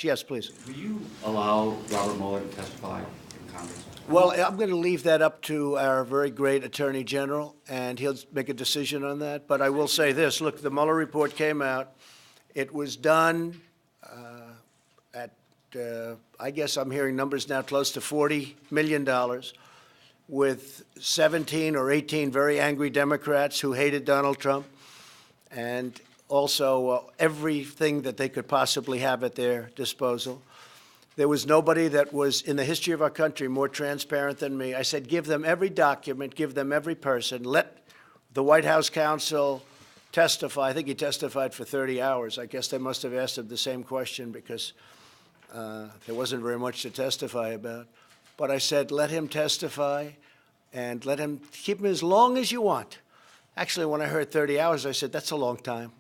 Yes, please. Will you allow Robert Mueller to testify in Congress? Well, I'm going to leave that up to our very great Attorney General, and he'll make a decision on that. But I will say this. Look, the Mueller report came out. It was done at, I guess I'm hearing numbers now close to $40 million with 17 or 18 very angry Democrats who hated Donald Trump, and also everything that they could possibly have at their disposal. There was nobody that was in the history of our country more transparent than me. I said, give them every document, give them every person, let the White House counsel testify. I think he testified for 30 hours. I guess they must have asked him the same question because there wasn't very much to testify about. But I said, let him testify and let him keep him as long as you want. Actually, when I heard 30 hours, I said, that's a long time.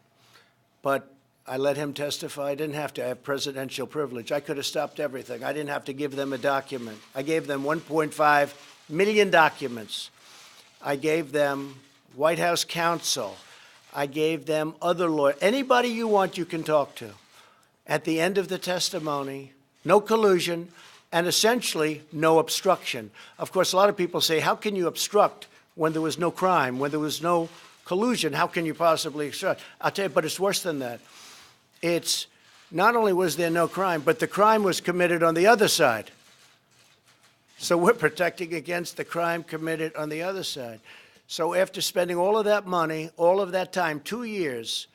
But I let him testify. I didn't have to have presidential privilege. I could have stopped everything. I didn't have to give them a document. I gave them 1.5 million documents. I gave them White House counsel. I gave them other lawyers. Anybody you want, you can talk to. At the end of the testimony, no collusion, and essentially no obstruction. Of course, a lot of people say, how can you obstruct when there was no crime, when there was no collusion? How can you possibly obstruct? I'll tell you, but it's worse than that. It's not only was there no crime, but the crime was committed on the other side. So we're protecting against the crime committed on the other side. So after spending all of that money, all of that time, 2 years,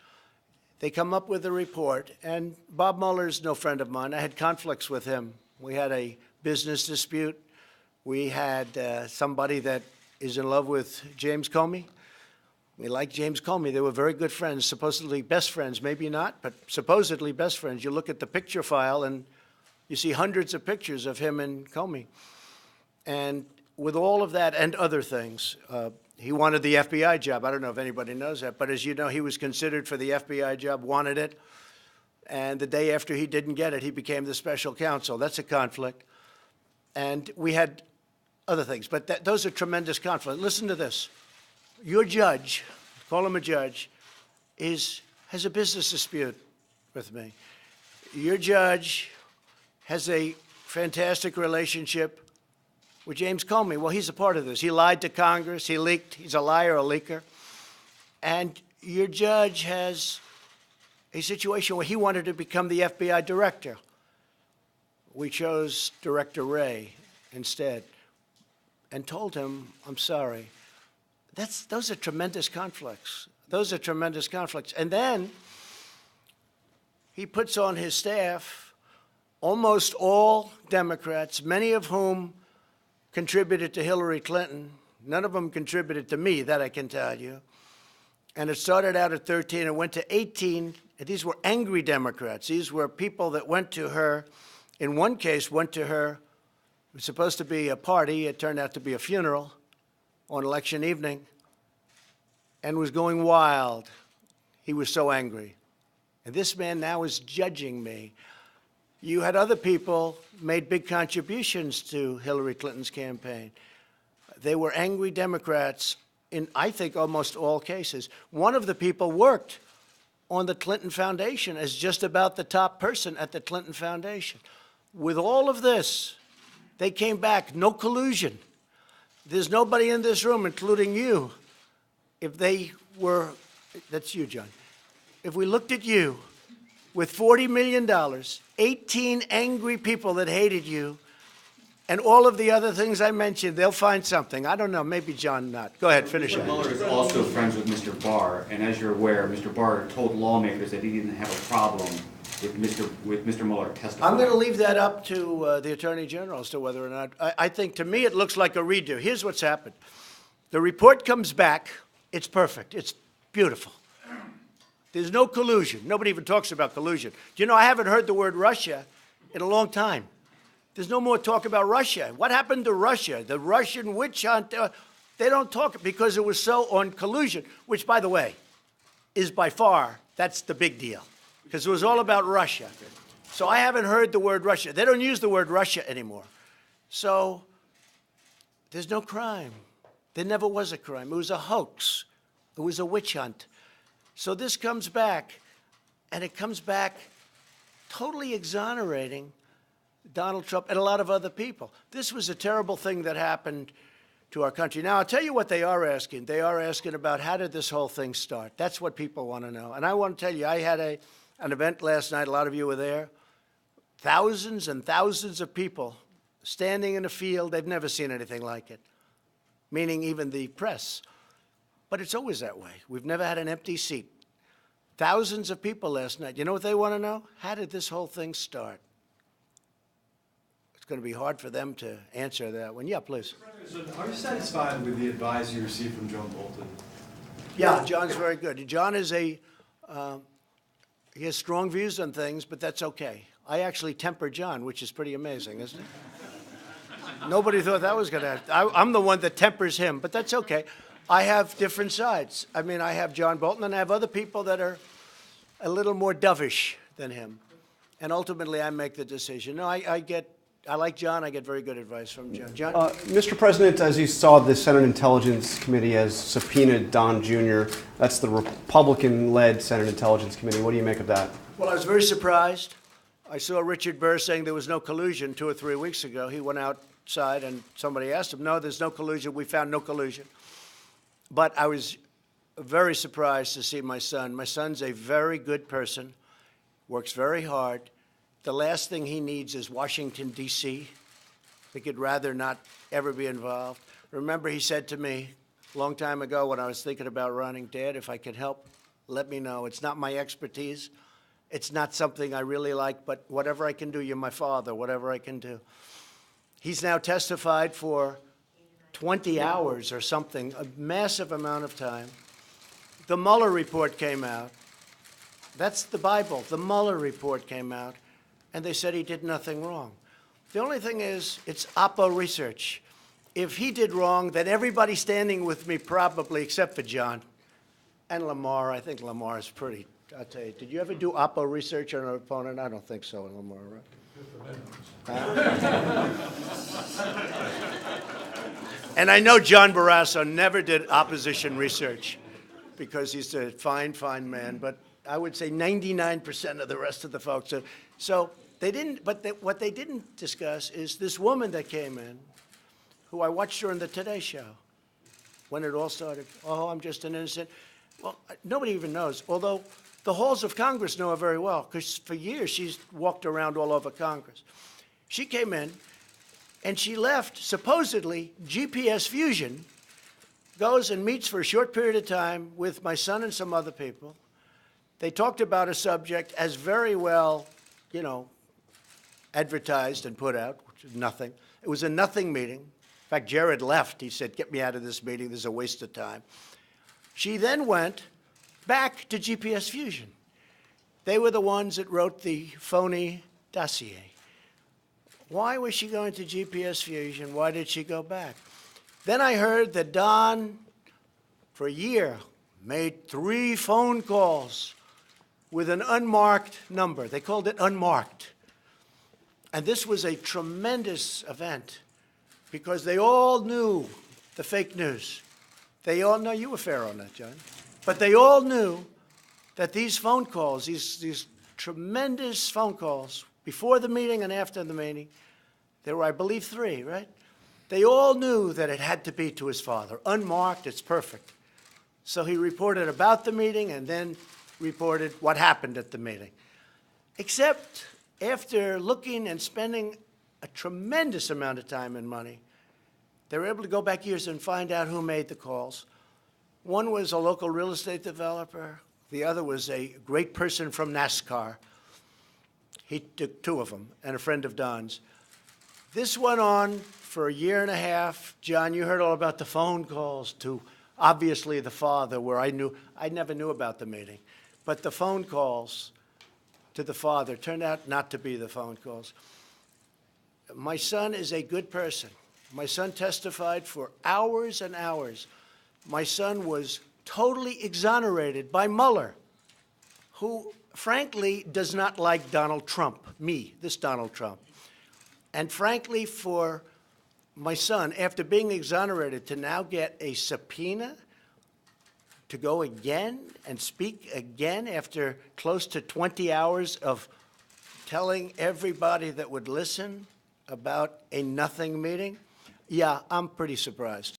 they come up with a report. And Bob Mueller's no friend of mine. I had conflicts with him. We had a business dispute. We had somebody that is in love with James Comey. We liked James Comey. They were very good friends, supposedly best friends. Maybe not, but supposedly best friends. You look at the picture file, and you see hundreds of pictures of him and Comey. And with all of that and other things, he wanted the FBI job. I don't know if anybody knows that, but as you know, he was considered for the FBI job, wanted it. And the day after he didn't get it, he became the special counsel. That's a conflict. And we had other things, but those are tremendous conflicts. Listen to this. Your judge, call him a judge, has a business dispute with me. Your judge has a fantastic relationship with James Comey. Well, he's a part of this. He lied to Congress. He leaked. He's a liar, a leaker. And your judge has a situation where he wanted to become the FBI director. We chose Director Wray instead and told him, I'm sorry. Those are tremendous conflicts. Those are tremendous conflicts. And then he puts on his staff almost all Democrats, many of whom contributed to Hillary Clinton. None of them contributed to me, that I can tell you. And it started out at 13 and went to 18. And these were angry Democrats. These were people that went to her, in one case, went to her. It was supposed to be a party. It turned out to be a funeral on election evening, and was going wild. He was so angry. And this man now is judging me. You had other people made big contributions to Hillary Clinton's campaign. They were angry Democrats in, I think, almost all cases. One of the people worked on the Clinton Foundation as just about the top person at the Clinton Foundation. With all of this, they came back, no collusion. There's nobody in this room, including you, if they were, that's you, John, if we looked at you with $40 million, 18 angry people that hated you, and all of the other things I mentioned, they'll find something. I don't know, maybe John not. Go ahead, finish it. Mr. Mueller is also friends with Mr. Barr, and as you're aware, Mr. Barr told lawmakers that he didn't have a problem with Mr. Mueller testifying. I'm going to leave that up to the Attorney General as to whether or not. I think, to me, it looks like a redo. Here's what's happened. The report comes back. It's perfect. It's beautiful. There's no collusion. Nobody even talks about collusion. Do you know, I haven't heard the word Russia in a long time. There's no more talk about Russia. What happened to Russia? The Russian witch hunt? They don't talk because it was so on collusion, which, by the way, is by far, that's the big deal. Because it was all about Russia. So I haven't heard the word Russia. They don't use the word Russia anymore. So there's no crime. There never was a crime. It was a hoax. It was a witch hunt. So this comes back, and it comes back totally exonerating Donald Trump and a lot of other people. This was a terrible thing that happened to our country. Now, I'll tell you what they are asking. They are asking about how did this whole thing start? That's what people want to know. And I want to tell you, I had an event last night. A lot of you were there. Thousands and thousands of people standing in a field. They've never seen anything like it, meaning even the press. But it's always that way. We've never had an empty seat. Thousands of people last night. You know what they want to know? How did this whole thing start? It's going to be hard for them to answer that one. Yeah, please. Are you satisfied with the advice you received from John Bolton? Yeah, John's very good. John is he has strong views on things, but that's okay. I actually temper John, which is pretty amazing, isn't it? Nobody thought that was going to happen. I'm the one that tempers him, but that's okay. I have different sides. I mean, I have John Bolton, and I have other people that are a little more dovish than him. And ultimately, I make the decision. No, I like John. I get very good advice from John. John? Mr. President, as you saw, the Senate Intelligence Committee has subpoenaed Don Jr. That's the Republican-led Senate Intelligence Committee. What do you make of that? Well, I was very surprised. I saw Richard Burr saying there was no collusion 2 or 3 weeks ago. He went outside and somebody asked him, no, there's no collusion. We found no collusion. But I was very surprised to see my son. My son's a very good person, works very hard. The last thing he needs is Washington, D.C. I think he'd rather not ever be involved. Remember, he said to me a long time ago when I was thinking about running, Dad, if I could help, let me know. It's not my expertise. It's not something I really like, but whatever I can do, you're my father, whatever I can do. He's now testified for 20 hours or something, a massive amount of time. The Mueller report came out. That's the Bible. The Mueller report came out, and they said he did nothing wrong. The only thing is, it's Oppo research. If he did wrong, then everybody standing with me probably, except for John and Lamar. I think Lamar is pretty, I'll tell you. Did you ever do Oppo research on an opponent? I don't think so, Lamar, right? And I know John Barrasso never did opposition research because he's a fine, fine man. But I would say 99% of the rest of the folks. So they didn't, but what they didn't discuss is this woman that came in, who I watched her on the Today Show when it all started. Oh, I'm just an innocent. Well, nobody even knows, although the halls of Congress know her very well because for years she's walked around all over Congress. She came in and she left, supposedly, GPS Fusion, goes and meets for a short period of time with my son and some other people. They talked about a subject as very well, you know, advertised and put out, which is nothing. It was a nothing meeting. In fact, Jared left. He said, get me out of this meeting. This is a waste of time. She then went back to GPS Fusion. They were the ones that wrote the phony dossier. Why was she going to GPS Fusion? Why did she go back? Then I heard that Don, for a year, made 3 phone calls with an unmarked number. They called it unmarked. And this was a tremendous event because they all knew the fake news. They all know you were fair on that, John. But they all knew that these phone calls, these tremendous phone calls, before the meeting and after the meeting, there were, I believe, 3, right? They all knew that it had to be to his father. Unmarked, it's perfect. So he reported about the meeting and then reported what happened at the meeting. Except after looking and spending a tremendous amount of time and money, they were able to go back years and find out who made the calls. One was a local real estate developer. The other was a great person from NASCAR. He took 2 of them, and a friend of Don's. This went on for a year and a half. John, you heard all about the phone calls to, obviously, the father, where I never knew about the meeting. But the phone calls to the father turned out not to be the phone calls. My son is a good person. My son testified for hours and hours. My son was totally exonerated by Mueller, who, frankly, does not like Donald Trump, me, this Donald Trump. And frankly, for my son, after being exonerated, to now get a subpoena to go again and speak again after close to 20 hours of telling everybody that would listen about a nothing meeting, yeah, I'm pretty surprised.